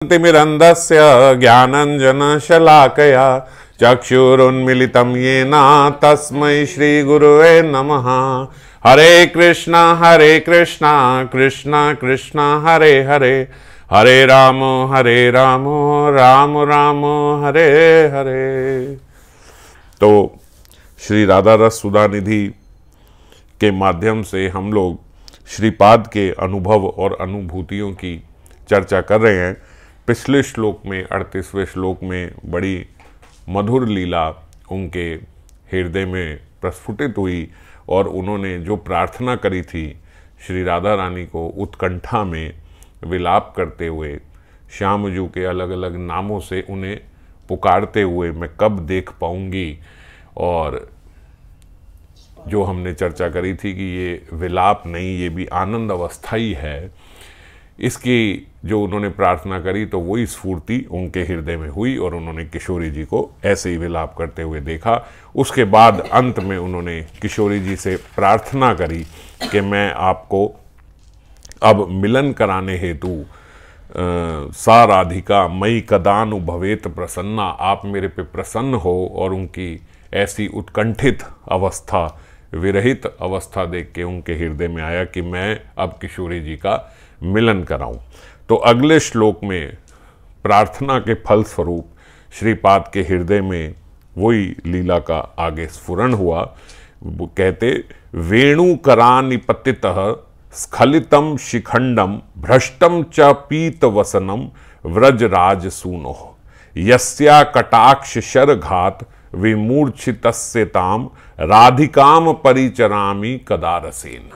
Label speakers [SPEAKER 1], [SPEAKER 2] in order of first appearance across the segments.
[SPEAKER 1] तिमिरन्धस्य ज्ञानञ्जनशलाकया चक्षुरुन्मिलितं येन तस्मै श्रीगुरुवे नमः। हरे कृष्णा कृष्णा कृष्णा हरे हरे, हरे राम राम राम हरे हरे। तो श्री राधा रस सुधा निधि के माध्यम से हम लोग श्रीपाद के अनुभव और अनुभूतियों की चर्चा कर रहे हैं। पिछले श्लोक में 38वें श्लोक में बड़ी मधुर लीला उनके हृदय में प्रस्फुटित हुई और उन्होंने जो प्रार्थना करी थी श्री राधा रानी को उत्कंठा में विलाप करते हुए, श्यामजू के अलग अलग नामों से उन्हें पुकारते हुए, मैं कब देख पाऊंगी। और जो हमने चर्चा करी थी कि ये विलाप नहीं, ये भी आनंद अवस्था ही है, इसकी जो उन्होंने प्रार्थना करी तो वही स्फूर्ति उनके हृदय में हुई और उन्होंने किशोरी जी को ऐसे ही विलाप करते हुए देखा। उसके बाद अंत में उन्होंने किशोरी जी से प्रार्थना करी कि मैं आपको अब मिलन कराने हेतु सा राधिका मई कदानु भवेत प्रसन्ना, आप मेरे पे प्रसन्न हो। और उनकी ऐसी उत्कंठित अवस्था, विरहित अवस्था देख के उनके हृदय में आया कि मैं अब किशोरी जी का मिलन कराऊं। तो अगले श्लोक में प्रार्थना के फल स्वरूप श्रीपाद के हृदय में वही लीला का आगे स्फुरण हुआ। वो कहते, वेणुकरानिपतितः स्खलितम शिखंडम भ्रष्टम च पीत वसनम व्रजराज सूनो, यस्या कटाक्ष शरघात विमूर्छितस्य ताम राधिकाम परिचरामि कदारसेन।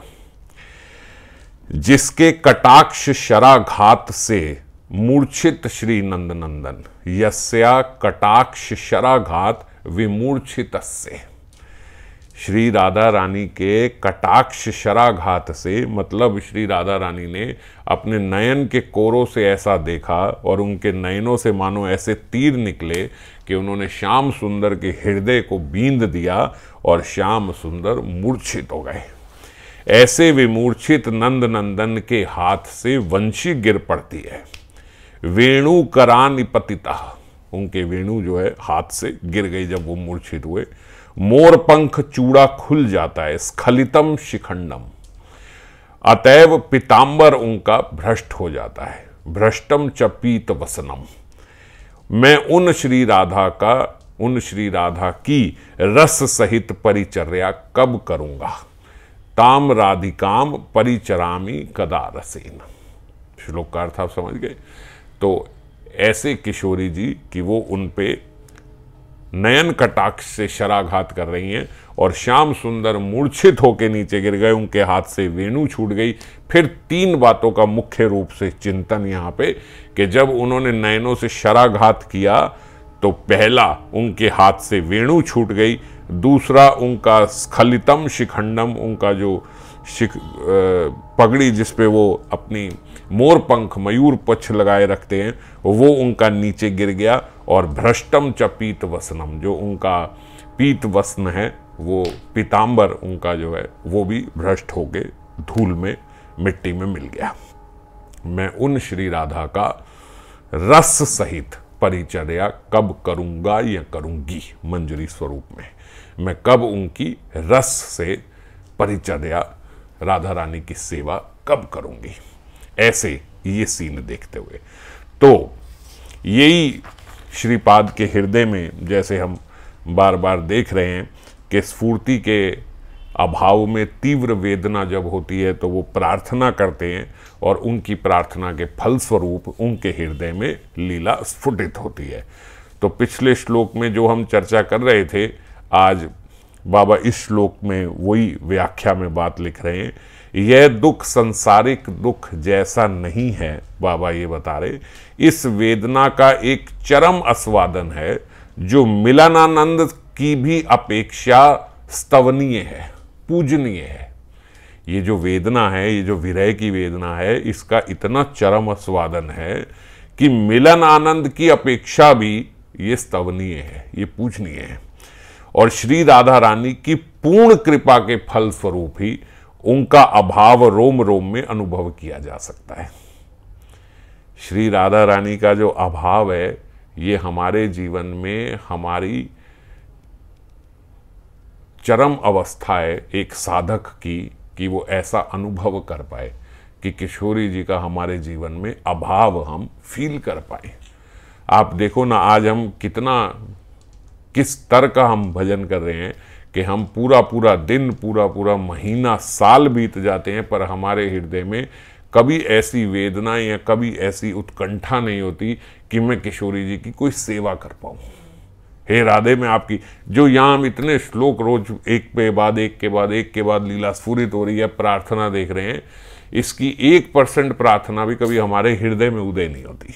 [SPEAKER 1] जिसके कटाक्ष शराघात से मूर्छित श्री नंदनंदन, यस्या कटाक्ष शराघात विमूर्छितस्य, श्री राधा रानी के कटाक्ष शराघात से मतलब श्री राधा रानी ने अपने नयन के कोरों से ऐसा देखा और उनके नयनों से मानो ऐसे तीर निकले कि उन्होंने श्याम सुंदर के हृदय को बींद दिया और श्याम सुंदर मूर्छित हो गए। ऐसे विमूर्छित नंद नंदन के हाथ से वंशी गिर पड़ती है। वेणु करानिपतिता, उनके वेणु जो है हाथ से गिर गई जब वो मूर्छित हुए। मोर पंख चूड़ा खुल जाता है, स्खलितम शिखंडम, अतएव पीतांबर उनका भ्रष्ट हो जाता है। भ्रष्टम च पीत वसनम, मैं उन श्री राधा की रस सहित परिचर्या कब करूंगा। ताम राधिकाम परिचरामि कदा रसेन। श्लोक का अर्थ आप समझ गए। तो ऐसे किशोरी जी कि वो उन पे नयन कटाक्ष से शराघात कर रही हैं और श्याम सुंदर मूर्छित होकर नीचे गिर गए, उनके हाथ से वेणु छूट गई। फिर तीन बातों का मुख्य रूप से चिंतन यहाँ पे कि जब उन्होंने नयनों से शराघात किया तो पहला उनके हाथ से वेणु छूट गई, दूसरा उनका स्खलितम शिखंडम, उनका जो पगड़ी जिस पे वो अपनी मोर पंख मयूर पक्ष लगाए रखते हैं वो उनका नीचे गिर गया। और भ्रष्टम च पीत वसनम, जो उनका पीत वसन है वो पीतांबर उनका जो है वो भी भ्रष्ट होके धूल में मिट्टी में मिल गया। मैं उन श्री राधा का रस सहित परिचर्या कब करूंगा या करूंगी, मंजरी स्वरूप में मैं कब उनकी रस से परिचर्या, राधा रानी की सेवा कब करूंगी। ऐसे ये सीन देखते हुए तो यही श्रीपाद के हृदय में, जैसे हम बार बार देख रहे हैं कि स्फूर्ति के अभाव में तीव्र वेदना जब होती है तो वो प्रार्थना करते हैं और उनकी प्रार्थना के फलस्वरूप उनके हृदय में लीला स्फुटित होती है। तो पिछले श्लोक में जो हम चर्चा कर रहे थे, आज बाबा इस श्लोक में वही व्याख्या में बात लिख रहे हैं। यह दुख संसारिक दुख जैसा नहीं है, बाबा ये बता रहे, इस वेदना का एक चरम आस्वादन है जो मिलनानंद की भी अपेक्षा स्तवनीय है, पूजनीय है। ये जो वेदना है, ये जो विरह की वेदना है, इसका इतना चरम आस्वादन है कि मिलन आनंद की अपेक्षा भी ये स्तवनीय है, ये पूजनीय है। और श्री राधा रानी की पूर्ण कृपा के फल स्वरूप ही उनका अभाव रोम रोम में अनुभव किया जा सकता है। श्री राधा रानी का जो अभाव है ये हमारे जीवन में हमारी चरम अवस्था है एक साधक की, कि वो ऐसा अनुभव कर पाए कि किशोरी जी का हमारे जीवन में अभाव हम फील कर पाए। आप देखो ना, आज हम किस स्तर का हम भजन कर रहे हैं कि हम पूरा दिन, पूरा महीना, साल बीत जाते हैं, पर हमारे हृदय में कभी ऐसी वेदना या कभी ऐसी उत्कंठा नहीं होती कि मैं किशोरी जी की कोई सेवा कर पाऊं। हे राधे, मैं आपकी, जो यहाँ हम इतने श्लोक रोज एक के बाद लीला स्फुरित हो रही है, प्रार्थना देख रहे हैं, इसकी 1% प्रार्थना भी कभी हमारे हृदय में उदय नहीं होती।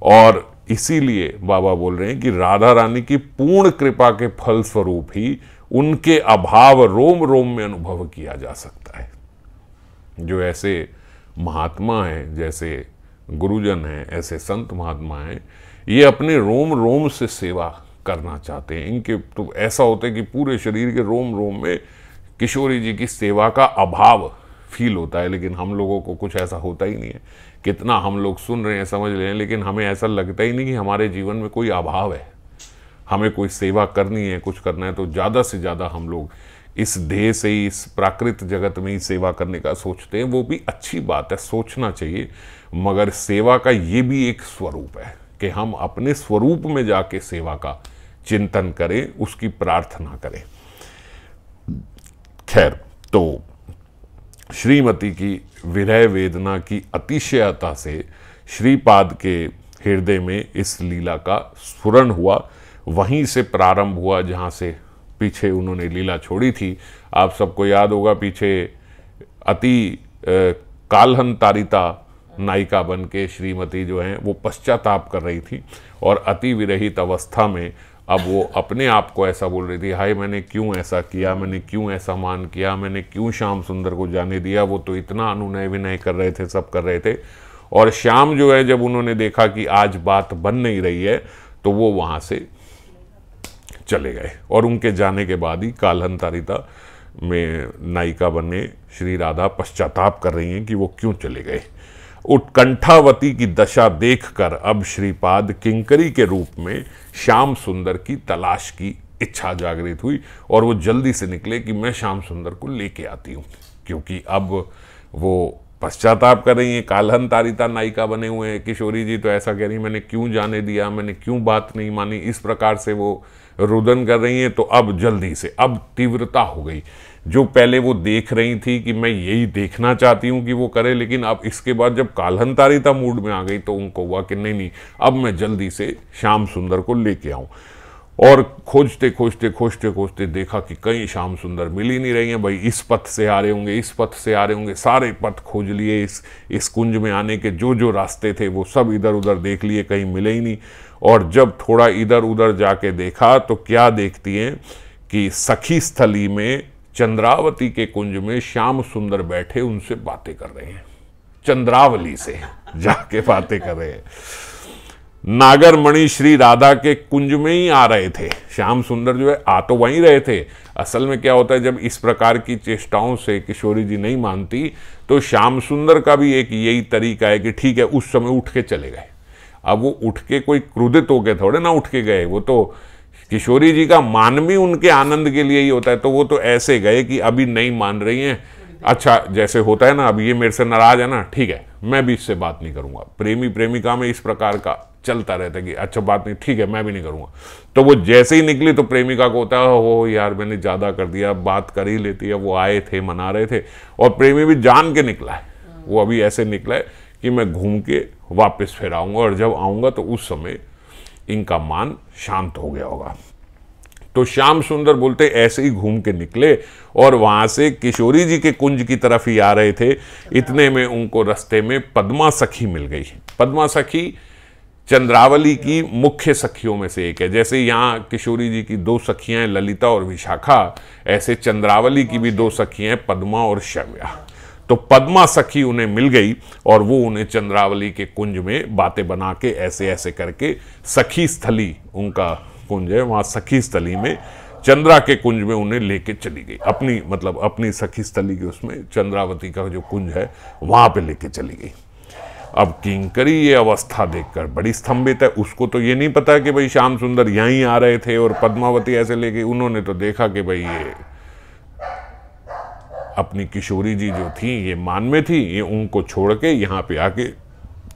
[SPEAKER 1] और इसीलिए बाबा बोल रहे हैं कि राधा रानी की पूर्ण कृपा के फल स्वरूप ही उनके अभाव रोम रोम में अनुभव किया जा सकता है। जो ऐसे महात्मा हैं, जैसे गुरुजन हैं, ऐसे संत महात्मा हैं, ये अपने रोम रोम से सेवा करना चाहते हैं। इनके तो ऐसा होता है कि पूरे शरीर के रोम रोम में किशोरी जी की सेवा का अभाव फील होता है, लेकिन हम लोगों को कुछ ऐसा होता ही नहीं है। कितना हम लोग सुन रहे हैं, समझ रहे हैं, लेकिन हमें ऐसा लगता ही नहीं कि हमारे जीवन में कोई अभाव है, हमें कोई सेवा करनी है, कुछ करना है। तो ज़्यादा से ज़्यादा हम लोग इस देह से ही, इस प्राकृत जगत में ही सेवा करने का सोचते हैं। वो भी अच्छी बात है, सोचना चाहिए, मगर सेवा का ये भी एक स्वरूप है कि हम अपने स्वरूप में जाके सेवा का चिंतन करें, उसकी प्रार्थना करें। खैर, तो श्रीमती की विरह वेदना की अतिशयता से श्रीपाद के हृदय में इस लीला का स्फुरण हुआ। वहीं से प्रारंभ हुआ जहाँ से पीछे उन्होंने लीला छोड़ी थी। आप सबको याद होगा, पीछे अति कालहंतारिता नायिका बन के श्रीमती जो हैं वो पश्चाताप कर रही थी, और अति विरहित अवस्था में अब वो अपने आप को ऐसा बोल रही थी, हाय मैंने क्यों ऐसा किया, मैंने क्यों ऐसा मान किया, मैंने क्यों श्याम सुंदर को जाने दिया। वो तो इतना अनुनय विनय कर रहे थे, सब कर रहे थे, और श्याम जो है जब उन्होंने देखा कि आज बात बन नहीं रही है तो वो वहाँ से चले गए। और उनके जाने के बाद ही कालहंतारिता में नायिका बने श्री राधा पश्चाताप कर रही हैं कि वो क्यों चले गए। उत्कंठावती की दशा देखकर अब श्रीपाद किंकरी के रूप में श्याम सुंदर की तलाश की इच्छा जागृत हुई, और वो जल्दी से निकले कि मैं श्याम सुंदर को लेके आती हूँ, क्योंकि अब वो पश्चाताप कर रही हैं, कालहंतारिता नायिका बने हुए हैं। किशोरी जी तो ऐसा कह रही, मैंने क्यों जाने दिया, मैंने क्यों बात नहीं मानी, इस प्रकार से वो रुदन कर रही हैं। तो अब जल्दी से, अब तीव्रता हो गई। जो पहले वो देख रही थी कि मैं यही देखना चाहती हूँ कि वो करे, लेकिन अब इसके बाद जब कालहंतारिता मूड में आ गई तो उनको हुआ कि नहीं, अब मैं जल्दी से श्याम सुंदर को लेके आऊँ। और खोजते देखा कि कहीं श्याम सुंदर मिल ही नहीं रही हैं। भाई इस पथ से आ रहे होंगे, इस पथ से आ रहे होंगे, सारे पथ खोज लिए, इस कुंज में आने के जो रास्ते थे वो सब इधर उधर देख लिए, कहीं मिले ही नहीं। और जब थोड़ा इधर उधर जाके देखा तो क्या देखती हैं कि सखी स्थली में चंद्रावती के कुंज में श्याम सुंदर बैठे उनसे बातें कर रहे हैं, चंद्रावली से जाके बातें कर रहे हैं। नागरमणि श्री राधा के कुंज में ही आ रहे थे। श्याम सुंदर जो है आ तो वहीं रहे थे। असल में क्या होता है, जब इस प्रकार की चेष्टाओं से किशोरी जी नहीं मानती तो श्याम सुंदर का भी एक यही तरीका है कि ठीक है, उस समय उठ के चले गए। अब वो उठ के कोई क्रोधित होके थोड़े ना उठ के गए, वो तो किशोरी जी का मान भी उनके आनंद के लिए ही होता है। तो वो तो ऐसे गए कि अभी नहीं मान रही हैं, अच्छा जैसे होता है ना, अब ये मेरे से नाराज है ना, ठीक है मैं भी इससे बात नहीं करूंगा। प्रेमी प्रेमिका में इस प्रकार का चलता रहता है कि अच्छा बात नहीं, ठीक है मैं भी नहीं करूंगा। तो वो जैसे ही निकली तो प्रेमिका को होता है हो यार मैंने ज़्यादा कर दिया, बात कर ही लेती है। वो आए थे, मना रहे थे, और प्रेमी भी जान के निकला है। वो अभी ऐसे निकला है कि मैं घूम के वापस फिर आऊँगा, और जब आऊँगा तो उस समय इनका मान शांत हो गया होगा। तो श्याम सुंदर बोलते ऐसे ही घूम के निकले और वहां से किशोरी जी के कुंज की तरफ ही आ रहे थे। इतने में उनको रास्ते में पद्मा सखी मिल गई। पद्मा सखी चंद्रावली की मुख्य सखियों में से एक है। जैसे यहाँ किशोरी जी की दो सखियां ललिता और विशाखा, ऐसे चंद्रावली की भी दो सखियां पद्मा और शव्या। तो पद्मा सखी उन्हें मिल गई और वो उन्हें चंद्रावली के कुंज में बातें बना के ऐसे ऐसे करके सखी स्थली, उनका कुंज है वहाँ, सखी स्थली में चंद्रा के कुंज में उन्हें लेके चली गई। अपनी मतलब अपनी सखी स्थली के उसमें चंद्रावती का जो कुंज है वहाँ पे लेके चली गई। अब किंकरी ये अवस्था देखकर बड़ी स्तंभित है। उसको तो ये नहीं पता कि भाई श्याम सुंदर यहीं आ रहे थे और पद्मावती ऐसे लेके, उन्होंने तो देखा कि भाई ये अपनी किशोरी जी जो थी ये मान में थी, ये उनको छोड़ के यहाँ पे आके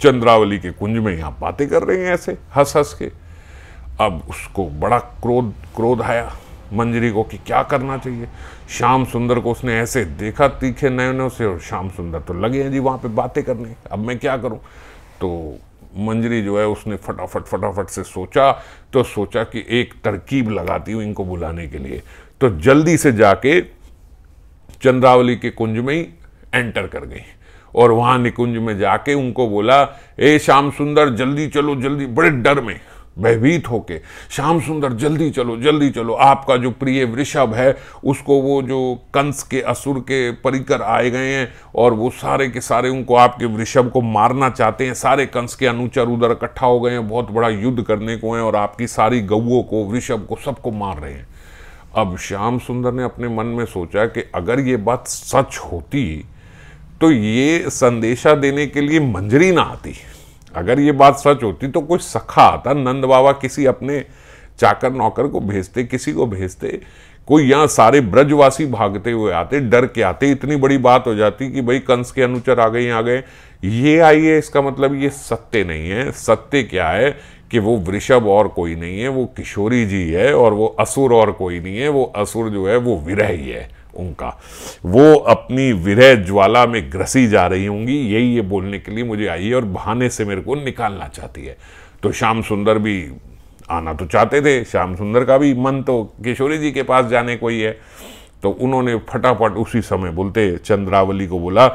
[SPEAKER 1] चंद्रावली के कुंज में यहाँ बातें कर रहे हैं ऐसे हंस हंस के। अब उसको बड़ा क्रोध आया मंजरी को कि क्या करना चाहिए। श्याम सुंदर को उसने ऐसे देखा तीखे नयनों से, और श्याम सुंदर तो लगे हैं जी वहाँ पे बातें करने, अब मैं क्या करूँ। तो मंजरी जो है उसने फटाफट से सोचा कि एक तरकीब लगाती हूँ इनको बुलाने के लिए। तो जल्दी से जाके चंद्रावली के कुंज में ही एंटर कर गई और वहां निकुंज में जाके उनको बोला, ए श्याम सुंदर जल्दी चलो जल्दी, बड़े डर में भयभीत होके, श्याम सुंदर जल्दी चलो, आपका जो प्रिय वृषभ है उसको वो जो कंस के असुर के परिकर आए गए हैं और वो सारे के सारे उनको आपके वृषभ को मारना चाहते हैं। सारे कंस के अनुचर उधर इकट्ठा हो गए हैं, बहुत बड़ा युद्ध करने को है और आपकी सारी गौओं को, वृषभ को, सबको मार रहे हैं। अब श्याम सुंदर ने अपने मन में सोचा कि अगर ये बात सच होती तो ये संदेशा देने के लिए मंजरी ना आती। अगर ये बात सच होती तो कोई सखा आता, नंद बाबा किसी अपने चाकर नौकर को भेजते, किसी को भेजते, कोई यहाँ सारे ब्रजवासी भागते हुए आते, डर के आते, इतनी बड़ी बात हो जाती कि भाई कंस के अनुचर आ गए। ये आई है, इसका मतलब ये सत्य नहीं है। सत्य क्या है कि वो वृषभ और कोई नहीं है, वो किशोरी जी है, और वो असुर और कोई नहीं है, वो असुर जो है वो विरह ही है उनका, वो अपनी विरह ज्वाला में ग्रसी जा रही होंगी, यही ये बोलने के लिए मुझे आई है और बहाने से मेरे को निकालना चाहती है। तो श्याम सुंदर भी आना तो चाहते थे, श्याम सुंदर का भी मन तो किशोरी जी के पास जाने को ही है। तो उन्होंने फटाफट उसी समय बोलते चंद्रावली को बोला,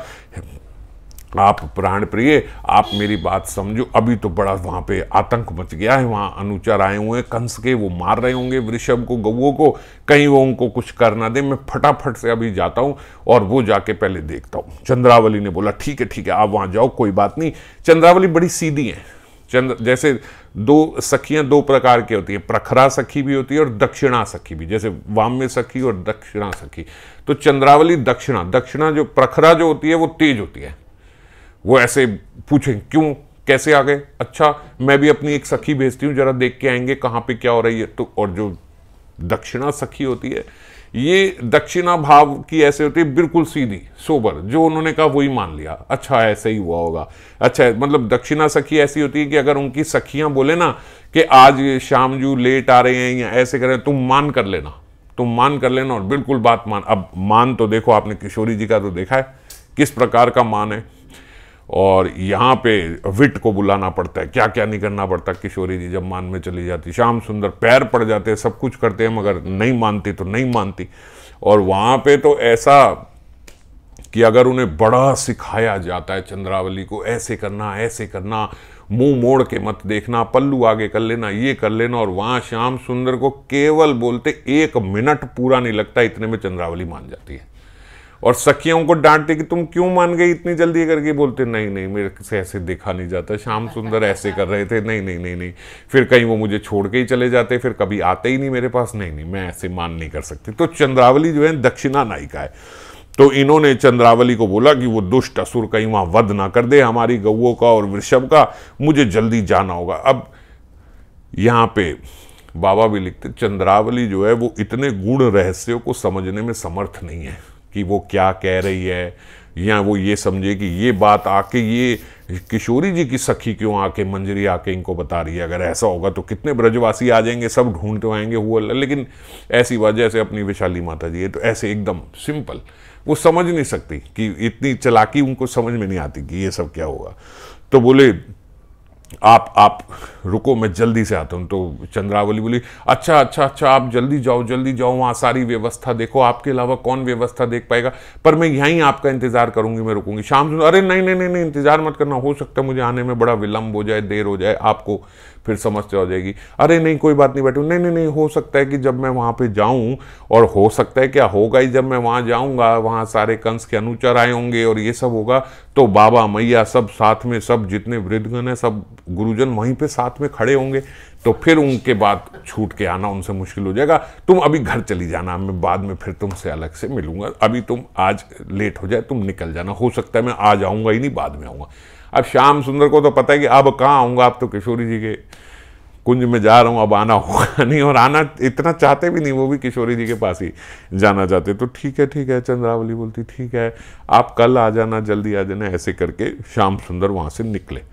[SPEAKER 1] आप प्राण प्रिय, आप मेरी बात समझो, अभी तो बड़ा वहाँ पे आतंक मच गया है, वहाँ अनुचर आए हुए हैं कंस के, वो मार रहे होंगे वृषभ को, गौओं को, कहीं वो उनको कुछ कर ना दे। मैं फटाफट से अभी जाता हूँ और वो जाके पहले देखता हूँ। चंद्रावली ने बोला ठीक है आप वहाँ जाओ, कोई बात नहीं। चंद्रावली बड़ी सीधी है। जैसे दो सखियां दो प्रकार की होती है, प्रखरा सखी भी होती है और दक्षिणा सखी भी, जैसे वाम्य सखी और दक्षिणा सखी। तो चंद्रावली दक्षिणा जो प्रखरा जो होती है वो तेज होती है, वो ऐसे पूछे क्यों कैसे आ गए, अच्छा मैं भी अपनी एक सखी भेजती हूँ, जरा देख के आएंगे कहाँ पे क्या हो रही है। तो और जो दक्षिणा सखी होती है, ये दक्षिणा भाव की ऐसे होती है, बिल्कुल सीधी सोबर, जो उन्होंने कहा वही मान लिया, अच्छा ऐसे ही हुआ होगा। अच्छा मतलब दक्षिणा सखी ऐसी होती है कि अगर उनकी सखियां बोले ना कि आज शाम जू लेट आ रहे हैं या ऐसे करें, तुम मान कर लेना और बिल्कुल बात मान। अब मान तो देखो, आपने किशोरी जी का तो देखा है किस प्रकार का मान है, और यहाँ पे विट को बुलाना पड़ता है, क्या क्या नहीं करना पड़ता। किशोरी जी जब मान में चली जाती, श्याम सुंदर पैर पड़ जाते हैं, सब कुछ करते हैं, मगर नहीं मानती तो नहीं मानती। और वहाँ पे तो ऐसा कि अगर उन्हें बड़ा सिखाया जाता है चंद्रावली को, ऐसे करना, मुंह मोड़ के मत देखना, पल्लू आगे कर लेना, ये कर लेना, और वहाँ श्याम सुंदर को केवल बोलते 1 मिनट पूरा नहीं लगता, इतने में चंद्रावली मान जाती है। और सखियों को डांटते कि तुम क्यों मान गई इतनी जल्दी करके, बोलते नहीं मेरे से ऐसे देखा नहीं जाता, श्याम सुंदर ऐसे कर रहे थे, नहीं। फिर कहीं वो मुझे छोड़ के ही चले जाते, फिर कभी आते ही नहीं मेरे पास, नहीं मैं ऐसे मान नहीं कर सकती। तो चंद्रावली जो है दक्षिणा नायिका है। तो इन्होंने चंद्रावली को बोला कि वो दुष्ट असुर कहीं वहां वध ना कर दे हमारी गौओं का और वृषभ का, मुझे जल्दी जाना होगा। अब यहाँ पे बाबा भी लिखते, चंद्रावली जो है वो इतने गूढ़ रहस्यों को समझने में समर्थ नहीं है कि वो क्या कह रही है, या वो ये समझे कि ये बात आके ये किशोरी जी की सखी क्यों आके मंजरी आके इनको बता रही है। अगर ऐसा होगा तो कितने ब्रजवासी आ जाएंगे, सब ढूंढते आएंगे हुआ। लेकिन ऐसी बात जैसे अपनी विशाली माता जी है, तो ऐसे एकदम सिंपल वो समझ नहीं सकती, कि इतनी चालाकी उनको समझ में नहीं आती कि ये सब क्या होगा। तो बोले आप रुको, मैं जल्दी से आता हूँ। तो चंद्रावली बोली अच्छा आप जल्दी जाओ, वहाँ सारी व्यवस्था देखो, आपके अलावा कौन व्यवस्था देख पाएगा, पर मैं यहीं आपका इंतजार करूंगी, मैं रुकूंगी। शाम सुंदर अरे नहीं इंतजार मत करना, हो सकता है मुझे आने में बड़ा विलंब हो जाए, देर हो जाए, आपको फिर समस्या हो जाएगी। अरे नहीं कोई बात नहीं बैठो, नहीं हो सकता है कि जब मैं वहाँ पे जाऊँ, और हो सकता है क्या होगा ही, जब मैं वहाँ जाऊँगा वहाँ सारे कंस के अनुचर आए होंगे और ये सब होगा, तो बाबा मैया सब साथ में, सब जितने वृद्धगण हैं सब गुरुजन वहीं पे साथ में खड़े होंगे, तो फिर उनके बाद छूट के आना उनसे मुश्किल हो जाएगा। तुम अभी घर चली जाना, मैं बाद में फिर तुमसे अलग से मिलूंगा, अभी तुम आज लेट हो जाए तुम निकल जाना, हो सकता है मैं आ जाऊंगा ही नहीं, बाद में आऊँगा। अब श्याम सुंदर को तो पता है कि अब कहाँ आऊँगा, अब तो किशोरी जी के कुंज में जा रहा हूँ, अब आना होगा नहीं, और आना इतना चाहते भी नहीं, वो भी किशोरी जी के पास ही जाना चाहते। तो ठीक है, चंद्रावली बोलती ठीक है, आप कल आ जाना, जल्दी आ जाना। ऐसे करके श्याम सुंदर वहाँ से निकले,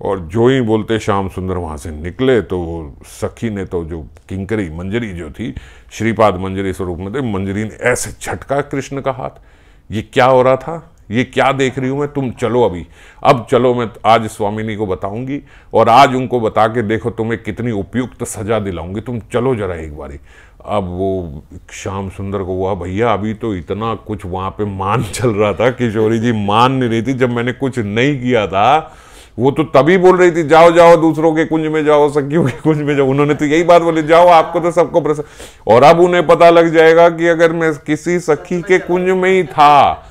[SPEAKER 1] और जो ही बोलते श्याम सुंदर वहाँ से निकले तो सखी ने तो, जो किंकरी मंजरी जो थी, श्रीपाद मंजरी स्वरूप में थे, मंजरी ने ऐसे झटका कृष्ण का हाथ, ये क्या हो रहा था, ये क्या देख रही हूँ मैं, तुम चलो अभी, अब चलो, मैं आज स्वामिनी को बताऊंगी और आज उनको बता के देखो तुम्हें कितनी उपयुक्त सजा दिलाऊंगी, तुम चलो जरा एक बारी। अब वो श्याम सुंदर को हुआ भैया अभी तो इतना कुछ वहाँ पे मान चल रहा था, किशोरी जी मान नहीं रही थी, जब मैंने कुछ नहीं किया था वो तो तभी बोल रही थी जाओ जाओ दूसरों के कुंज में जाओ, सखियों के कुंज में जाओ, उन्होंने तो यही बात बोली जाओ, आपको तो सबको प्रसन्न, और अब उन्हें पता लग जाएगा कि अगर मैं किसी सखी के कुंज में ही था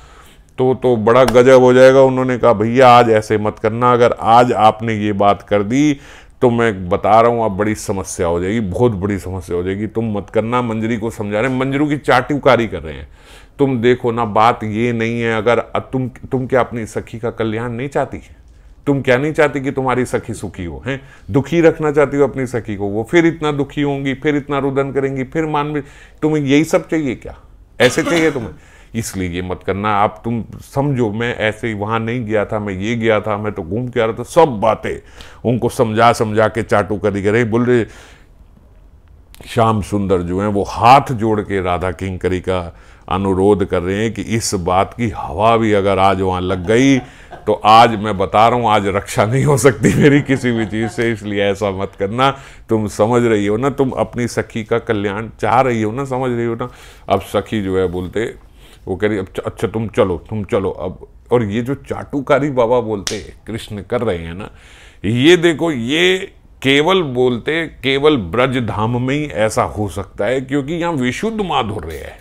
[SPEAKER 1] तो बड़ा गजब हो जाएगा। उन्होंने कहा भैया आज ऐसे मत करना, अगर आज आपने ये बात कर दी तो मैं बता रहा हूँ अब बड़ी समस्या हो जाएगी, बहुत बड़ी समस्या हो जाएगी, तुम मत करना। मंजरी को समझा रहे हैं, मंजरू की चाटुकारी कर रहे हैं, तुम देखो ना बात ये नहीं है, अगर तुम क्या अपनी सखी का कल्याण नहीं चाहती, तुम क्या नहीं चाहती कि तुम्हारी सखी सुखी हो, हैं दुखी रखना चाहती हो अपनी सखी को, वो फिर इतना दुखी होंगी, फिर इतना रुदन करेंगी, फिर मान में तुम्हें यही सब चाहिए क्या, ऐसे चाहिए तुम्हें, इसलिए ये मत करना। आप तुम समझो मैं ऐसे ही वहां नहीं गया था, मैं ये गया था, मैं तो घूम के आ रहा था, सब बातें उनको समझा के चाटू करी करे। बोल रहे श्याम सुंदर जो हैं वो हाथ जोड़ के राधा किंकरी का अनुरोध कर रहे हैं कि इस बात की हवा भी अगर आज वहां लग गई तो आज मैं बता रहा हूं आज रक्षा नहीं हो सकती मेरी किसी भी चीज से, इसलिए ऐसा मत करना। तुम समझ रही हो ना, तुम अपनी सखी का कल्याण चाह रही हो ना, समझ रही हो ना। अब सखी जो है बोलते, वो कह रही अच्छा तुम चलो अब। और ये जो चाटुकारी बाबा बोलते कृष्ण कर रहे हैं ना, ये देखो ये केवल बोलते केवल ब्रज धाम में ही ऐसा हो सकता है, क्योंकि यहाँ विशुद्ध माधुर्य है,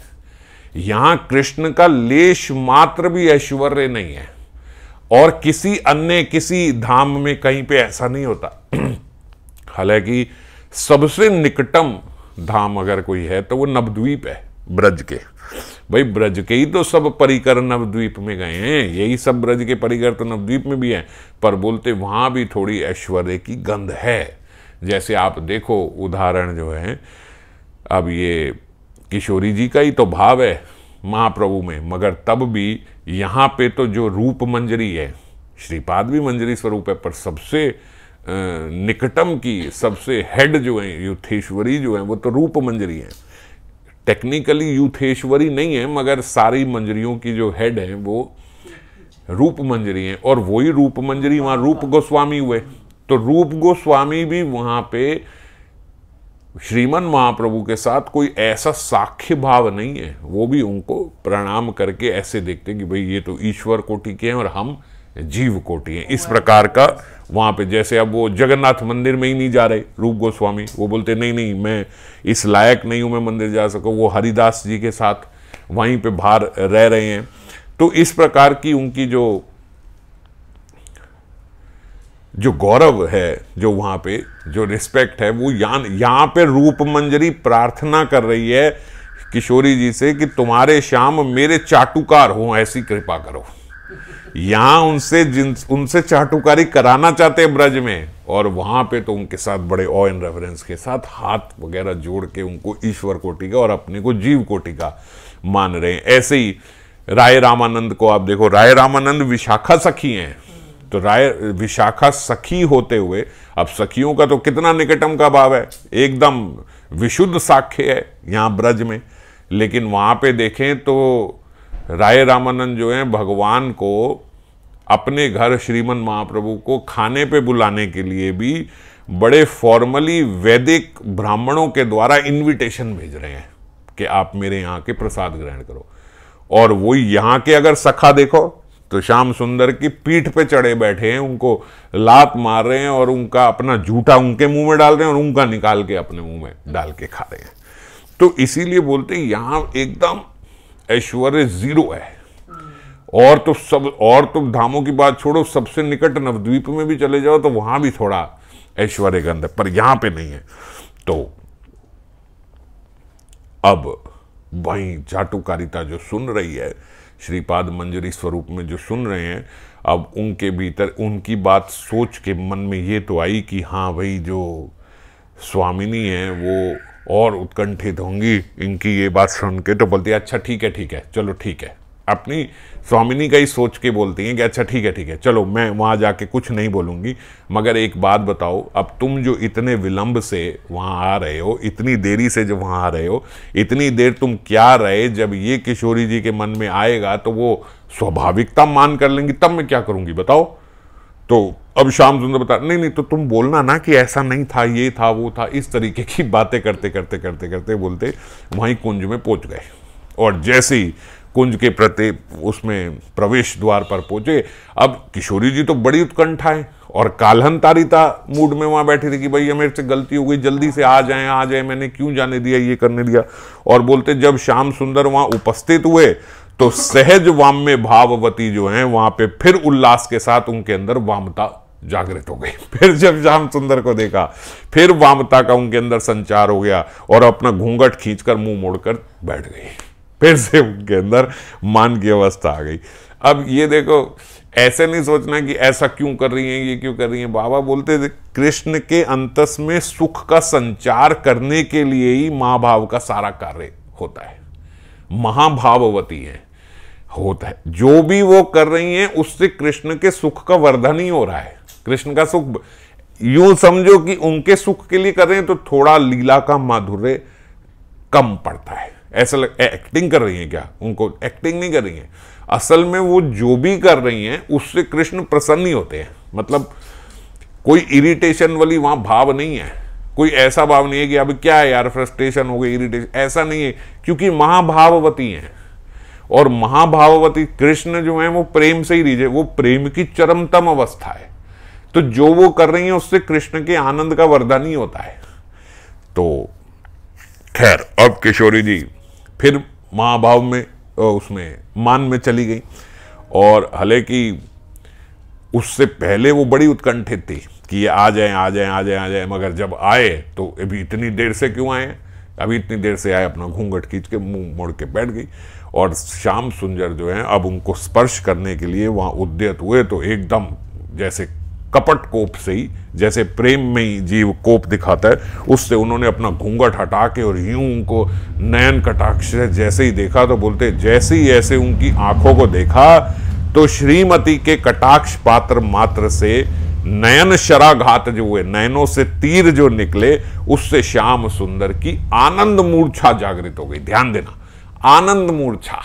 [SPEAKER 1] यहाँ कृष्ण का लेश मात्र भी ऐश्वर्य नहीं है, और किसी धाम में कहीं पे ऐसा नहीं होता। हालांकि सबसे निकटम धाम अगर कोई है तो वो नवद्वीप है ब्रज के, भाई ब्रज के ही तो सब परिकर नवद्वीप में गए हैं, यही सब ब्रज के परिकर तो नवद्वीप में भी हैं, पर बोलते वहां भी थोड़ी ऐश्वर्य की गंध है। जैसे आप देखो उदाहरण जो है, अब ये किशोरी जी का ही तो भाव है महाप्रभु में, मगर तब भी यहाँ पे तो जो रूप मंजरी है, श्रीपाद भी मंजरी स्वरूप है, पर सबसे निकटम की सबसे हेड जो है यूथेश्वरी जो है वो तो रूप मंजरी है। टेक्निकली यूथेश्वरी नहीं है, मगर सारी मंजरियों की जो हेड है वो रूप मंजरी है, और वही रूप मंजरी वहां रूप गोस्वामी हुए, तो रूप गोस्वामी भी वहां पे श्रीमन महाप्रभु के साथ कोई ऐसा साख्य भाव नहीं है, वो भी उनको प्रणाम करके ऐसे देखते कि भाई ये तो ईश्वर कोटि के हैं और हम जीव कोटि हैं, इस प्रकार का वहां पे। जैसे अब वो जगन्नाथ मंदिर में ही नहीं जा रहे रूप गोस्वामी, वो बोलते नहीं मैं इस लायक नहीं हूं मैं मंदिर जा सकूं, वो हरिदास जी के साथ वहीं पे बाहर रह रहे हैं। तो इस प्रकार की उनकी जो गौरव है, जो वहां पे जो रिस्पेक्ट है, वो यहाँ पे रूप मंजरी प्रार्थना कर रही है किशोरी जी से कि तुम्हारे श्याम मेरे चाटुकार हो, ऐसी कृपा करो। यहाँ उनसे चाटुकारी कराना चाहते हैं ब्रज में, और वहां पे तो उनके साथ बड़े ऑ एंड रेफरेंस के साथ हाथ वगैरह जोड़ के उनको ईश्वर कोटि का और अपने को जीव कोटि का मान रहे हैं। ऐसे ही राय रामानंद को आप देखो, राय रामानंद विशाखा सखी हैं, तो राय विशाखा सखी होते हुए अब सखियों का तो कितना निकटम का भाव है, एकदम विशुद्ध साख्य है यहाँ ब्रज में। लेकिन वहां पे देखें तो राय रामानंद जो हैं भगवान को अपने घर श्रीमन महाप्रभु को खाने पे बुलाने के लिए भी बड़े फॉर्मली वैदिक ब्राह्मणों के द्वारा इनविटेशन भेज रहे हैं कि आप मेरे यहाँ के प्रसाद ग्रहण करो। और वही यहाँ के अगर सखा देखो तो श्याम सुंदर की पीठ पे चढ़े बैठे हैं, उनको लात मार रहे हैं और उनका अपना जूठा उनके मुंह में डाल रहे हैं और उनका निकाल के अपने मुंह में डाल के खा रहे हैं। तो इसीलिए बोलते हैं यहाँ एकदम ऐश्वर्य जीरो है। और तो धामों की बात छोड़ो, सबसे निकट नवद्वीप में भी चले जाओ तो वहां भी थोड़ा ऐश्वर्य गंध है, पर यहां पे नहीं है। तो अब वहीं चाटुकारिता जो सुन रही है श्रीपाद मंजरी स्वरूप में जो सुन रहे हैं, अब उनके भीतर उनकी बात सोच के मन में ये तो आई कि हाँ भाई, जो स्वामिनी हैं वो और उत्कंठित होंगी इनकी ये बात सुन के। तो बोलती है अच्छा ठीक है, चलो ठीक है। अपनी स्वामिनी का ही सोच के बोलती हैं कि अच्छा ठीक है, चलो मैं वहाँ जाके कुछ नहीं बोलूँगी, मगर एक बात बताओ, अब तुम जो इतने विलंब से वहाँ आ रहे हो, इतनी देरी से जब वहाँ आ रहे हो, इतनी देर तुम क्या रहे, जब ये किशोरी जी के मन में आएगा तो वो स्वाभाविकता मान कर लेंगी, तब मैं क्या करूँगी बताओ। तो अब श्याम सुंदर बता, नहीं तो तुम बोलना ना कि ऐसा नहीं था, ये था, वो था, इस तरीके की बातें करते बोलते वहीं कुंज में पहुँच गए। और जैसे ही कुंज के प्रति उसमें प्रवेश द्वार पर पहुंचे, अब किशोरी जी तो बड़ी उत्कंठा है और काल्हनतारिता मूड में वहां बैठी थी कि भाई मेरे से गलती हो गई, जल्दी से आ जाए, मैंने क्यों जाने दिया, ये करने दिया। और बोलते जब श्याम सुंदर वहां उपस्थित हुए तो सहज वाम्य भाववती जो है वहां पे फिर उल्लास के साथ उनके अंदर वामता जागृत हो गई। फिर जब श्याम सुंदर को देखा, फिर वामता का उनके अंदर संचार हो गया और अपना घूंघट खींचकर मुंह मोड़कर बैठ गई। फिर से उनके अंदर मान की अवस्था आ गई। अब ये देखो, ऐसे नहीं सोचना कि ऐसा क्यों कर रही हैं, ये क्यों कर रही हैं। बाबा बोलते थे कृष्ण के अंतस में सुख का संचार करने के लिए ही महाभाव का सारा कार्य होता है। महाभाववती है, होता है जो भी वो कर रही हैं उससे कृष्ण के सुख का वर्धन ही हो रहा है। कृष्ण का सुख यूं समझो कि उनके सुख के लिए कर रहे हैं तो थोड़ा लीला का माधुर्य कम पड़ता है। ऐसा एक्टिंग कर रही हैं क्या? उनको एक्टिंग नहीं कर रही हैं, असल में वो जो भी कर रही हैं उससे कृष्ण प्रसन्न ही होते हैं। मतलब कोई इरिटेशन वाली वहां भाव नहीं है, कोई ऐसा भाव नहीं है कि अब क्या है यार फ्रस्ट्रेशन हो गई, इरिटेशन, ऐसा नहीं है, क्योंकि महाभाववती हैं। और महाभाववती कृष्ण जो है वो प्रेम से ही रीझे, वो प्रेम की चरमतम अवस्था है। तो जो वो कर रही है उससे कृष्ण के आनंद का वर्धन ही होता है। तो खैर अब किशोरी जी फिर महाभाव में उसमें मान में चली गई। और हालांकि उससे पहले वो बड़ी उत्कंठित थी कि ये आ जाए, मगर जब आए तो अभी इतनी देर से क्यों आए, अभी इतनी देर से आए, अपना घूंघट खींच के मुंह मोड़ के बैठ गई। और श्याम सुंदर जो है अब उनको स्पर्श करने के लिए वहां उद्यत हुए तो एकदम जैसे कपट कोप से ही, जैसे प्रेम में ही जीव कोप दिखाता है, उससे उन्होंने अपना घूंघट हटा के और यूं उनको नयन कटाक्ष से जैसे ही देखा तो बोलते जैसे ही ऐसे उनकी आंखों को देखा तो श्रीमती के कटाक्ष पात्र मात्र से नयन शराघात जो हुए, नयनों से तीर जो निकले, उससे श्याम सुंदर की आनंद मूर्छा जागृत हो गई। ध्यान देना, आनंद मूर्छा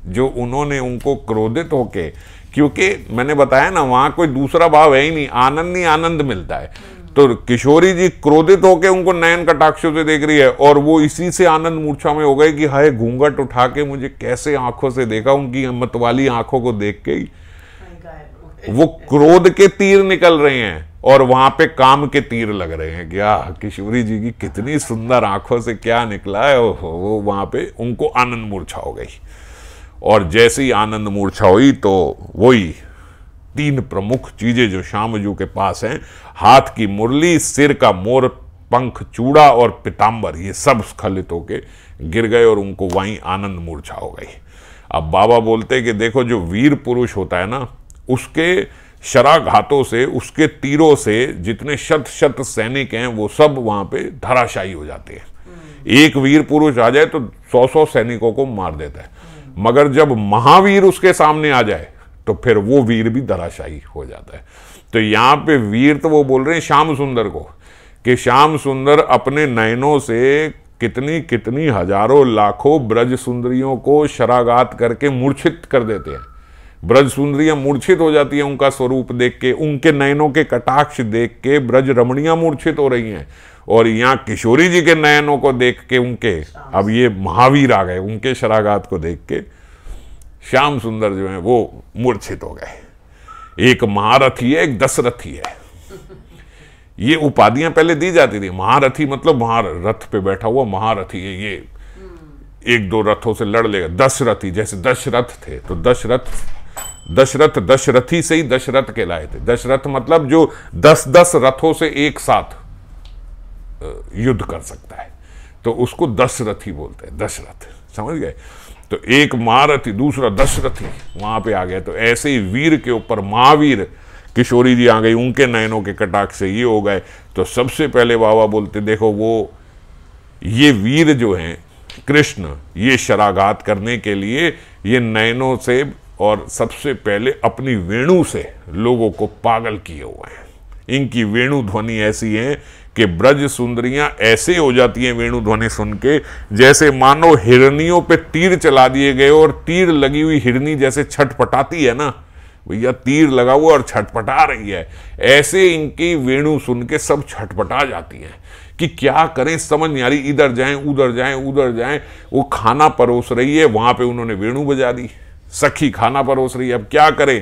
[SPEAKER 1] जो उन्होंने उनको क्रोधित होके, क्योंकि मैंने बताया ना वहां कोई दूसरा भाव है ही नहीं, आनंद ही आनंद मिलता है। तो किशोरी जी क्रोधित होके उनको नयन कटाक्षों से देख रही है और वो इसी से आनंद मूर्छा में हो गए कि हाय घूंघट उठा के मुझे कैसे आंखों से देखा, उनकी मतवाली आंखों को देख के ही वो क्रोध के तीर निकल रहे हैं और वहां पे काम के तीर लग रहे हैं। क्या किशोरी जी की कितनी सुंदर आंखों से क्या निकला है, वो वहां पे उनको आनंद मूर्छा हो गई। और जैसे ही आनंद मूर्छा हुई तो वही तीन प्रमुख चीजें जो श्यामजू के पास हैं, हाथ की मुरली, सिर का मोर पंख चूड़ा और पितांबर, ये सब स्खलित होके गिर गए और उनको वहीं आनंद मूर्छा हो गई। अब बाबा बोलते कि देखो जो वीर पुरुष होता है ना, उसके शराघातों से, उसके तीरों से जितने शत शत सैनिक हैं वो सब वहां पे धराशायी हो जाते हैं। एक वीर पुरुष आ जाए तो 100-100 सैनिकों को मार देता है, मगर जब महावीर उसके सामने आ जाए तो फिर वो वीर भी धराशायी हो जाता है। तो यहाँ पे वीर तो वो बोल रहे हैं श्याम सुंदर को कि श्याम सुंदर अपने नयनों से कितनी कितनी हजारों लाखों ब्रज सुंदरियों को शराघात करके मूर्छित कर देते हैं। ब्रज सुंदरियां मूर्छित हो जाती है उनका स्वरूप देख के, उनके नयनों के कटाक्ष देख के ब्रज रमणियां मूर्छित हो रही हैं। और यहाँ किशोरी जी के नयनों को देख के उनके, अब ये महावीर आ गए, उनके शराघात को देख के श्याम सुंदर जो है वो मूर्छित हो गए। एक महारथी है, एक दशरथी है। ये उपाधियां पहले दी जाती थी। महारथी मतलब महारथ पे बैठा हुआ महारथी है, ये एक दो रथों से लड़ लेगा। दशरथी जैसे दशरथ थे तो दशरथ दशरथी से ही दशरथ कहलाए थे। दशरथ मतलब जो 10-10 रथों से एक साथ युद्ध कर सकता है, तो उसको दशरथी बोलते हैं, दशरथ, समझ गए। तो एक महारथी दूसरा दशरथी वहां पे आ गया। तो ऐसे ही वीर के ऊपर महावीर किशोरी जी आ गई, उनके नयनों के कटाक्ष से ये हो गए। तो सबसे पहले बाबा बोलते देखो वो ये वीर जो हैं कृष्ण, ये शराघात करने के लिए ये नयनों से और सबसे पहले अपनी वेणु से लोगों को पागल किए हुए हैं। इनकी वेणु ध्वनि ऐसी है कि ब्रज सुंदरियां ऐसे हो जाती हैं वेणु ध्वनि सुन के, जैसे मानो हिरनियों पे तीर चला दिए गए और तीर लगी हुई हिरनी जैसे छटपटाती है ना, भैया तीर लगा हुआ और छटपटा रही है, ऐसे इनकी वेणु सुन के सब छटपटा जाती हैं कि क्या करें समझ नहीं आ रही, इधर जाएं उधर जाएं उधर जाएं। वो खाना परोस रही है, वहां पे उन्होंने वेणु बजा दी, सखी खाना परोस रही है, अब क्या करें।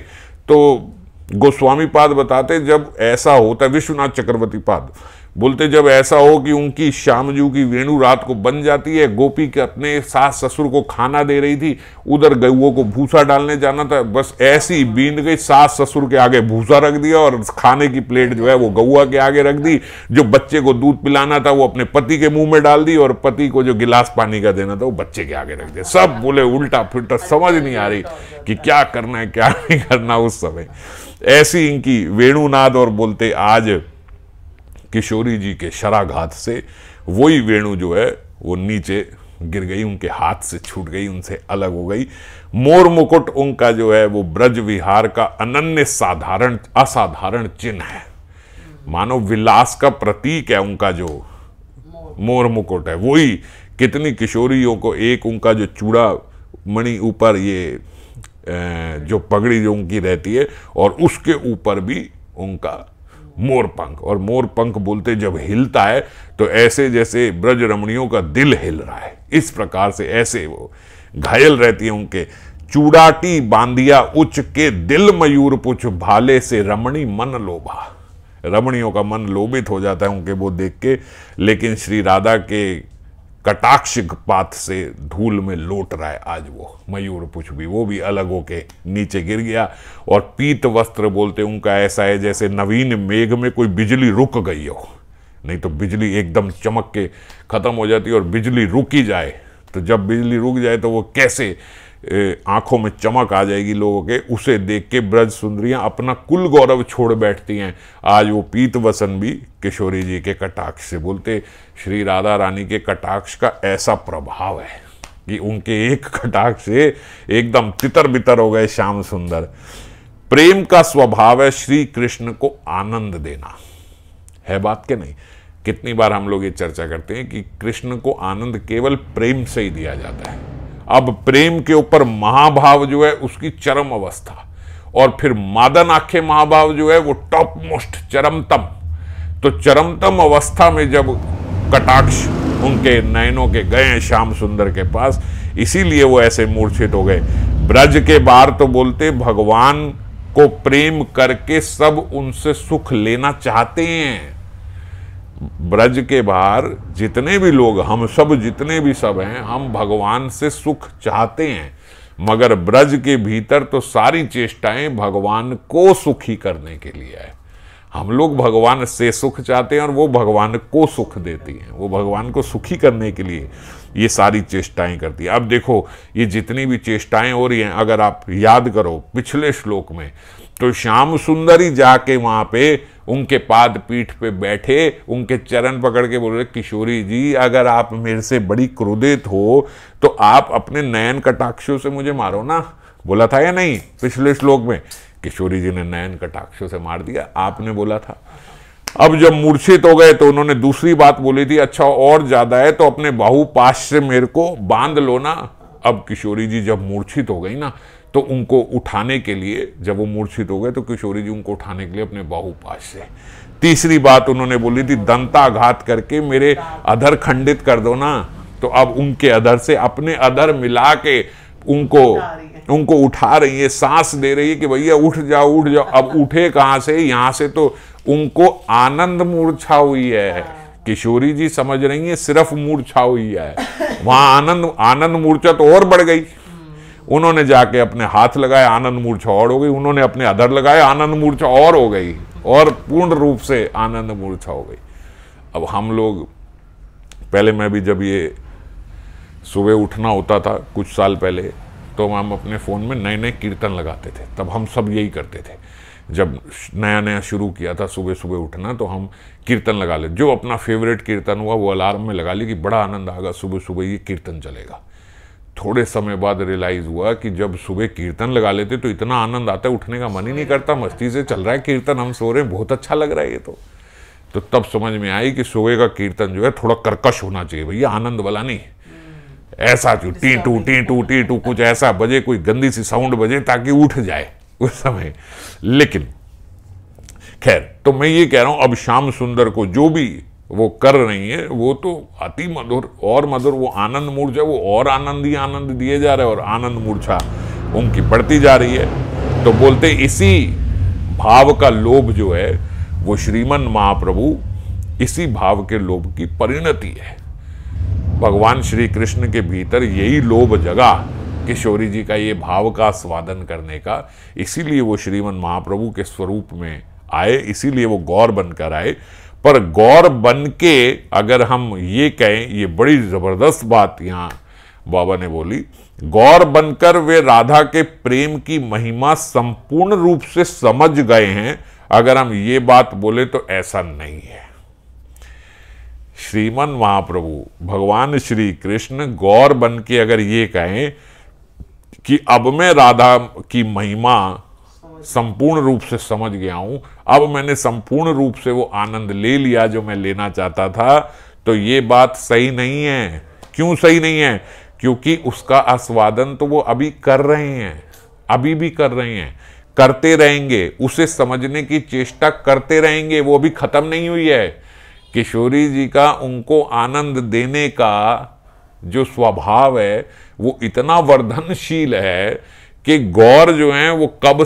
[SPEAKER 1] तो गोस्वामी पाद बताते जब ऐसा होता है, विश्वनाथ चक्रवर्ती पाद बोलते जब ऐसा हो कि उनकी श्यामजू की वेणु रात को बन जाती है, गोपी के अपने सास ससुर को खाना दे रही थी, उधर गऊओं को भूसा डालने जाना था, बस ऐसी बींद गई, सास ससुर के आगे भूसा रख दिया और खाने की प्लेट जो है वो गऊआ के आगे रख दी, जो बच्चे को दूध पिलाना था वो अपने पति के मुंह में डाल दी और पति को जो गिलास पानी का देना था वो बच्चे के आगे रख दिया। सब बोले उल्टा फिल्टा, समझ नहीं आ रही कि क्या करना है क्या नहीं करना उस समय। ऐसी इनकी वेणुनाद, और बोलते आज किशोरी जी के शराघात से वही वेणु जो है वो नीचे गिर गई, उनके हाथ से छूट गई, उनसे अलग हो गई। मोर मुकुट उनका जो है वो ब्रज विहार का अनन्य साधारण असाधारण चिन्ह है, मानो विलास का प्रतीक है उनका जो मोर मुकुट है। वही कितनी किशोरियों को एक उनका जो चूड़ा मणि ऊपर ये जो पगड़ी जो उनकी रहती है और उसके ऊपर भी उनका मोर पंख, और मोर पंख बोलते जब हिलता है तो ऐसे जैसे ब्रज रमणियों का दिल हिल रहा है, इस प्रकार से ऐसे वो घायल रहती है। उनके चूड़ाटी बांधिया उच्च के दिल मयूर पुछ भाले से रमणी मन लोभा, रमणियों का मन लोभित हो जाता है उनके वो देख के, लेकिन श्री राधा के कटाक्ष पात से धूल में लौट रहा है आज वो मयूर पुछ भी, वो भी अलग होके नीचे गिर गया। और पीत वस्त्र बोलते उनका ऐसा है जैसे नवीन मेघ में कोई बिजली रुक गई हो, नहीं तो बिजली एकदम चमक के खत्म हो जाती है, और बिजली रुकी जाए तो जब बिजली रुक जाए तो वो कैसे आंखों में चमक आ जाएगी लोगों के, उसे देख के ब्रज सुंदरियां अपना कुल गौरव छोड़ बैठती हैं। आज वो पीत वसन भी किशोरी जी के कटाक्ष से, बोलते श्री राधा रानी के कटाक्ष का ऐसा प्रभाव है कि उनके एक कटाक्ष से एकदम तितर बितर हो गए श्याम सुंदर। प्रेम का स्वभाव है श्री कृष्ण को आनंद देना, है बात के नहीं। कितनी बार हम लोग ये चर्चा करते हैं कि कृष्ण को आनंद केवल प्रेम से ही दिया जाता है। अब प्रेम के ऊपर महाभाव जो है उसकी चरम अवस्था, और फिर मादन आखे महाभाव जो है वो टॉप मोस्ट चरमतम। तो चरमतम अवस्था में जब कटाक्ष उनके नयनों के गए श्याम सुंदर के पास, इसीलिए वो ऐसे मूर्छित हो गए। ब्रज के बाहर तो बोलते भगवान को प्रेम करके सब उनसे सुख लेना चाहते हैं। ब्रज के बाहर जितने भी लोग, हम सब जितने भी सब हैं, हम भगवान से सुख चाहते हैं, मगर ब्रज के भीतर तो सारी चेष्टाएं भगवान को सुखी करने के लिए है। हम लोग भगवान से सुख चाहते हैं और वो भगवान को सुख देती हैं, वो भगवान को सुखी करने के लिए ये सारी चेष्टाएं करती है। अब देखो ये जितनी भी चेष्टाएं हो रही हैं, अगर आप याद करो पिछले श्लोक में, तो श्याम सुंदर ही जाके वहां पे उनके पाद पीठ पे बैठे, उनके चरण पकड़ के बोल रहे किशोरी जी अगर आप मेरे से बड़ी क्रोधित हो तो आप अपने नयन कटाक्षों से मुझे मारो ना, बोला था या नहीं पिछले श्लोक में। किशोरी जी ने नयन कटाक्षों से मार दिया, आपने बोला था। अब जब मूर्छित हो गए तो उन्होंने दूसरी बात बोली थी, अच्छा और ज्यादा है तो अपने बाहुपाश से मेरे को बांध लो ना। अब किशोरी जी जब मूर्छित हो गई ना तो उनको उठाने के लिए, जब वो मूर्छित हो गए तो किशोरी जी उनको उठाने के लिए अपने बाहुपाश से, तीसरी बात उन्होंने बोली थी दंताघात करके मेरे अधर खंडित कर दो ना। तो अब उनके अधर से अपने अधर मिला के उनको उठा रही है, सांस दे रही है कि भैया उठ जाओ उठ जाओ। अब उठे कहां से, यहां से तो उनको आनंद मूर्छा हुई है। किशोरी जी समझ रही है सिर्फ मूर्छा हुई है, वहां आनंद मूर्छा तो और बढ़ गई। उन्होंने जाके अपने हाथ लगाए, आनंद मूर्छा और हो गई। उन्होंने अपने अधर लगाए, आनंद मूर्छा और हो गई, और पूर्ण रूप से आनंद मूर्छा हो गई। अब हम लोग पहले, मैं भी जब ये सुबह उठना होता था कुछ साल पहले, तो हम अपने फ़ोन में नए नए कीर्तन लगाते थे। तब हम सब यही करते थे, जब नया नया शुरू किया था सुबह सुबह उठना, तो हम कीर्तन लगा ले। जो अपना फेवरेट कीर्तन हुआ वो अलार्म में लगा ली कि बड़ा आनंद आएगा, सुबह सुबह ये कीर्तन चलेगा। थोड़े समय बाद रियलाइज़ हुआ कि जब सुबह कीर्तन लगा लेते तो इतना आनंद आता है, उठने का मन ही नहीं करता, मस्ती से चल रहा है कीर्तन, हम सो रहे हैं, बहुत अच्छा लग रहा है ये तो तब समझ में आई कि सुबह का कीर्तन जो है थोड़ा कर्कश होना चाहिए भैया, आनंद वाला नहीं। ऐसा जो टी टू कुछ ऐसा बजे, कोई गंदी सी साउंड बजे ताकि उठ जाए उस समय। लेकिन खैर, तो मैं ये कह रहा हूं, अब श्याम सुंदर को जो भी वो कर रही है वो तो अति मधुर और मधुर, वो आनंद मूर्छा, वो और आनंद ही आनंद दिए जा रहे हैं और आनंद मूर्छा उनकी बढ़ती जा रही है। तो बोलते इसी भाव का लोभ जो है वो श्रीमन महाप्रभु, इसी भाव के लोभ की परिणति है। भगवान श्री कृष्ण के भीतर यही लोभ जगा किशोरी जी का, ये भाव का स्वादन करने का, इसीलिए वो श्रीमन महाप्रभु के स्वरूप में आए, इसीलिए वो गौर बनकर आए। पर गौर बन के अगर हम ये कहें, ये बड़ी जबरदस्त बात यहाँ बाबा ने बोली, गौर बनकर वे राधा के प्रेम की महिमा संपूर्ण रूप से समझ गए हैं। अगर हम ये बात बोले तो ऐसा नहीं है। श्रीमन महाप्रभु भगवान श्री कृष्ण गौर बन के अगर ये कहें कि अब मैं राधा की महिमा संपूर्ण रूप से समझ गया हूं, अब मैंने संपूर्ण रूप से वो आनंद ले लिया जो मैं लेना चाहता था, तो ये बात सही नहीं है। क्यों सही नहीं है? क्योंकि उसका आस्वादन तो वो अभी कर रहे हैं, अभी भी कर रहे हैं, करते रहेंगे, उसे समझने की चेष्टा करते रहेंगे, वो अभी खत्म नहीं हुई है। किशोरी जी का उनको आनंद देने का जो स्वभाव है वो इतना वर्धनशील है कि गौर जो है वो तब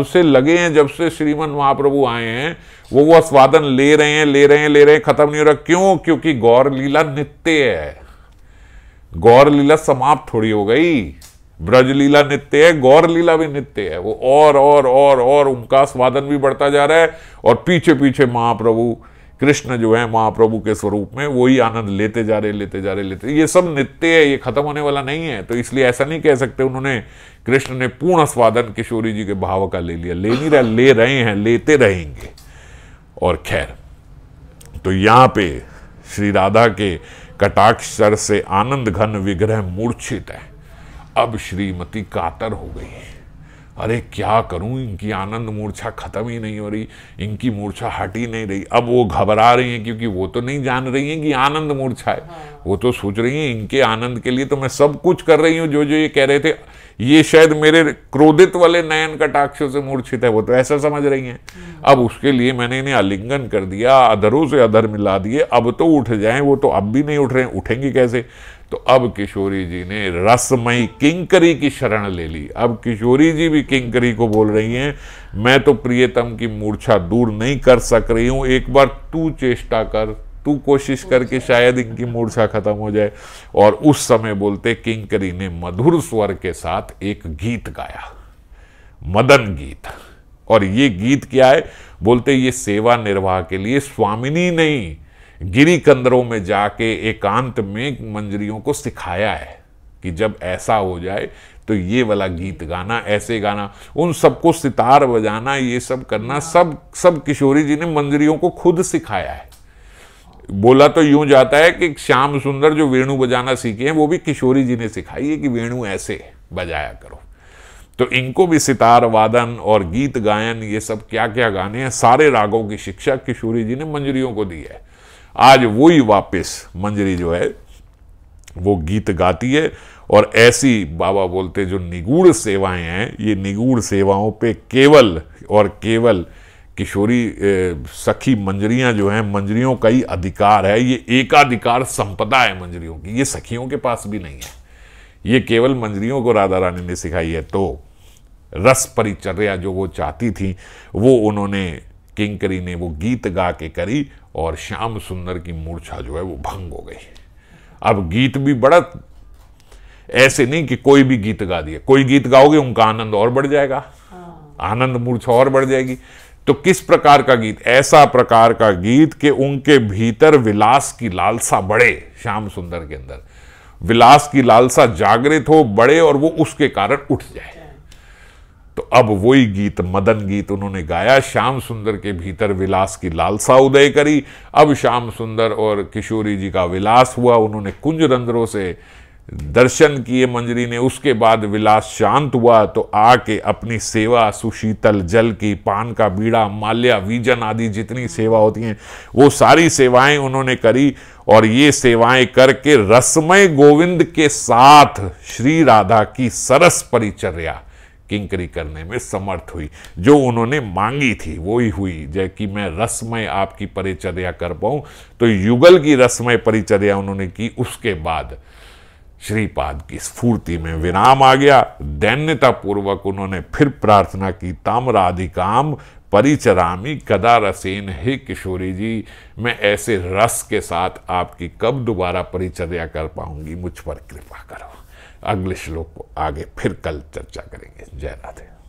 [SPEAKER 1] से लगे हैं, जब से श्रीमन महाप्रभु आए हैं, वो स्वादन ले रहे हैं, खत्म नहीं हो रहा। क्यों? क्योंकि गौर लीला नित्य है, गौर लीला समाप्त थोड़ी हो गई। ब्रज लीला नित्य है, गौर लीला भी नित्य है। वो और उनका स्वादन भी बढ़ता जा रहा है और पीछे पीछे महाप्रभु कृष्ण जो है महाप्रभु के स्वरूप में वही आनंद लेते जा रहे। ये सब नित्य है, ये खत्म होने वाला नहीं है। तो इसलिए ऐसा नहीं कह सकते उन्होंने, कृष्ण ने पूर्ण स्वादन किशोरी जी के भाव का ले लिया, ले नहीं रहा, ले रहे हैं, लेते रहेंगे। और खैर, तो यहां पे श्री राधा के कटाक्ष से आनंद घन विग्रह मूर्छित है। अब श्रीमती कातर हो गई, अरे क्या करूं, इनकी आनंद मूर्छा खत्म ही नहीं हो रही, इनकी मूर्छा हट ही नहीं रही। अब वो घबरा रही हैं, क्योंकि वो तो नहीं जान रही हैं कि आनंद मूर्छा है। वो तो सोच रही हैं इनके आनंद के लिए तो मैं सब कुछ कर रही हूं, जो जो ये कह रहे थे, ये शायद मेरे क्रोधित वाले नयन कटाक्षों से मूर्छित है, वो तो ऐसा समझ रही हैं। अब उसके लिए मैंने इन्हें आलिंगन कर दिया, अधरों से अधर मिला दिए, अब तो उठ जाएं। वो तो अब भी नहीं उठ रहे हैं, उठेंगे कैसे? तो अब किशोरी जी ने रसमयी किंकरी की शरण ले ली। अब किशोरी जी भी किंकरी को बोल रही हैं, मैं तो प्रियतम की मूर्छा दूर नहीं कर सक रही हूं, एक बार तू चेष्टा कर, तू कोशिश करके शायद इनकी मूर्छा खत्म हो जाए। और उस समय बोलते किंकरी ने मधुर स्वर के साथ एक गीत गाया, मदन गीत। और ये गीत क्या है? बोलते ये सेवा निर्वाह के लिए स्वामिनी नहीं, गिरी कंदरों में जाके एकांत में मंजरियों को सिखाया है कि जब ऐसा हो जाए तो ये वाला गीत गाना, ऐसे गाना, उन सबको सितार बजाना, ये सब करना, सब किशोरी जी ने मंजरियों को खुद सिखाया है। बोला तो यूं जाता है कि श्याम सुंदर जो वेणु बजाना सीखे हैं वो भी किशोरी जी ने सिखाई है कि वेणु ऐसे बजाया करो। तो इनको भी सितार वादन और गीत गायन, ये सब क्या क्या गाने हैं, सारे रागों की शिक्षा किशोरी जी ने मंजरियों को दी है। आज वही वापस मंजरी जो है वो गीत गाती है। और ऐसी बाबा बोलते जो निगूढ़ सेवाएं हैं, ये निगूढ़ सेवाओं पे केवल और केवल किशोरी सखी मंजरियां जो हैं, मंजरियों का ही अधिकार है। ये एकाधिकार संपदा है मंजरियों की, ये सखियों के पास भी नहीं है, ये केवल मंजरियों को राधा रानी ने सिखाई है। तो रस परिचर्या जो वो चाहती थी वो उन्होंने, किंकरी ने वो गीत गा के करी और श्याम सुंदर की मूर्छा जो है वो भंग हो गई। अब गीत भी बड़ा ऐसे नहीं कि कोई भी गीत गा दिया, कोई गीत गाओगे उनका आनंद और बढ़ जाएगा, आनंद मूर्छा और बढ़ जाएगी। तो किस प्रकार का गीत? ऐसा प्रकार का गीत कि उनके भीतर विलास की लालसा बढ़े, श्याम सुंदर के अंदर विलास की लालसा जागृत हो, बढ़े और वो उसके कारण उठ जाए। तो अब वही गीत, मदन गीत उन्होंने गाया। श्याम सुंदर के भीतर विलास की लालसा उदय करी। अब श्याम सुंदर और किशोरी जी का विलास हुआ, उन्होंने कुंज रंध्रों से दर्शन किए मंजरी ने। उसके बाद विलास शांत हुआ तो आके अपनी सेवा, सुशीतल जल की, पान का बीड़ा, माल्या, वीजन आदि जितनी सेवा होती हैं वो सारी सेवाएं उन्होंने करी। और ये सेवाएं करके रसमय गोविंद के साथ श्री राधा की सरस परिचर्या किंकरी करने में समर्थ हुई। जो उन्होंने मांगी थी वो ही हुई, जय कि मैं रसमय आपकी परिचर्या कर पाऊं। तो युगल की रसमय परिचर्या उन्होंने की। उसके बाद श्रीपाद की स्फूर्ति में विराम आ गया। दैन्यता पूर्वक उन्होंने फिर प्रार्थना की, ताम्राधिकाम परिचरामी कदा रसेन, हे किशोरी जी, मैं ऐसे रस के साथ आपकी कब दोबारा परिचर्या कर पाऊंगी, मुझ पर कृपा करो। अगले श्लोक को आगे फिर कल चर्चा करेंगे। जय राधे।